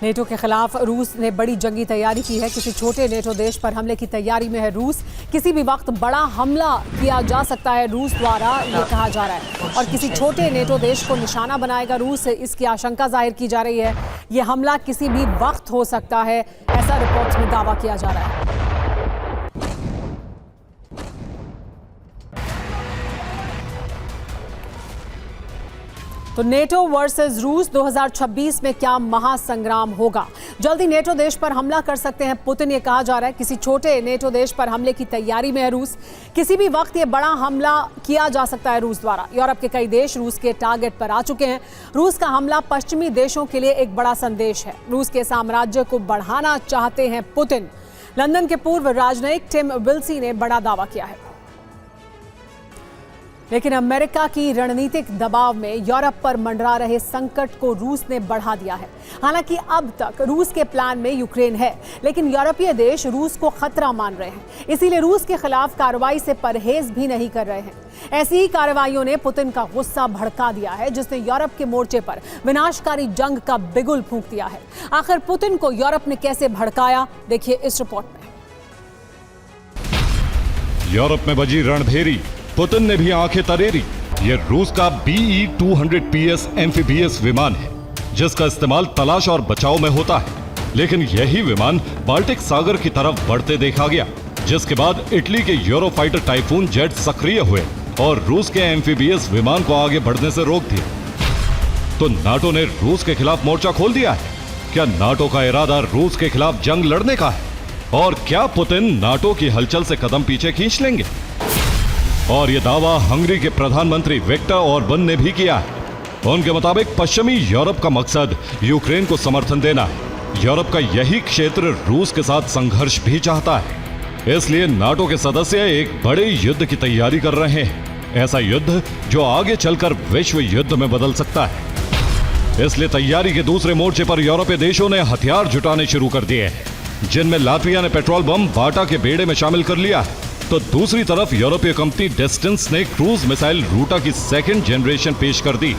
NATO के खिलाफ रूस ने बड़ी जंगी तैयारी की है। किसी छोटे नेटो देश पर हमले की तैयारी में है रूस। किसी भी वक्त बड़ा हमला किया जा सकता है रूस द्वारा, ये कहा जा रहा है। और किसी छोटे नेटो देश को निशाना बनाएगा रूस, इसकी आशंका जाहिर की जा रही है। ये हमला किसी भी वक्त हो सकता है, ऐसा रिपोर्ट्स में दावा किया जा रहा है। तो नेटो वर्सेस रूस 2026 में क्या महासंग्राम होगा? जल्दी नेटो देश पर हमला कर सकते हैं पुतिन, ये कहा जा रहा है। किसी छोटे नेटो देश पर हमले की तैयारी में है रूस। किसी भी वक्त ये बड़ा हमला किया जा सकता है रूस द्वारा। यूरोप के कई देश रूस के टारगेट पर आ चुके हैं। रूस का हमला पश्चिमी देशों के लिए एक बड़ा संदेश है। रूस के साम्राज्य को बढ़ाना चाहते हैं पुतिन। लंदन के पूर्व राजनयिक टिम विल्सी ने बड़ा दावा किया है। लेकिन अमेरिका की रणनीतिक दबाव में यूरोप पर मंडरा रहे संकट को रूस ने बढ़ा दिया है। हालांकि अब तक रूस के प्लान में यूक्रेन है, लेकिन यूरोपीय देश रूस को खतरा मान रहे हैं। इसीलिए रूस के खिलाफ कार्रवाई से परहेज भी नहीं कर रहे हैं। ऐसी ही कार्रवाइयों ने पुतिन का गुस्सा भड़का दिया है, जिसने यूरोप के मोर्चे पर विनाशकारी जंग का बिगुल फूंक दिया है। आखिर पुतिन को यूरोप ने कैसे भड़काया, देखिए इस रिपोर्ट में। यूरोप में बजी रणभेरी, पुतिन ने भी आंखें तरेरी। ये रूस का BE-200PS एम्फीबियस विमान है, जिसका इस्तेमाल तलाश और बचाव में होता है। लेकिन यही विमान बाल्टिक सागर की तरफ बढ़ते देखा गया, जिसके बाद इटली के यूरोफाइटर टाइफून जेट सक्रिय हुए और रूस के एम्फीबियस विमान को आगे बढ़ने से रोक दिया। तो नाटो ने रूस के खिलाफ मोर्चा खोल दिया है। क्या नाटो का इरादा रूस के खिलाफ जंग लड़ने का है? और क्या पुतिन नाटो की हलचल से कदम पीछे खींच लेंगे? और ये दावा हंगरी के प्रधानमंत्री विक्टर ऑर्बन ने भी किया है। उनके मुताबिक पश्चिमी यूरोप का मकसद यूक्रेन को समर्थन देना है। यूरोप का यही क्षेत्र रूस के साथ संघर्ष भी चाहता है। इसलिए नाटो के सदस्य एक बड़े युद्ध की तैयारी कर रहे हैं। ऐसा युद्ध जो आगे चलकर विश्व युद्ध में बदल सकता है। इसलिए तैयारी के दूसरे मोर्चे पर यूरोपीय देशों ने हथियार जुटाने शुरू कर दिए हैं, जिनमें लातविया ने पेट्रोल बम वाटा के बेड़े में शामिल कर लिया है। तो दूसरी तरफ यूरोपीय कंपनी डेस्टेंस ने क्रूज मिसाइल रूटा की सेकंड जनरेशन पेश कर दी।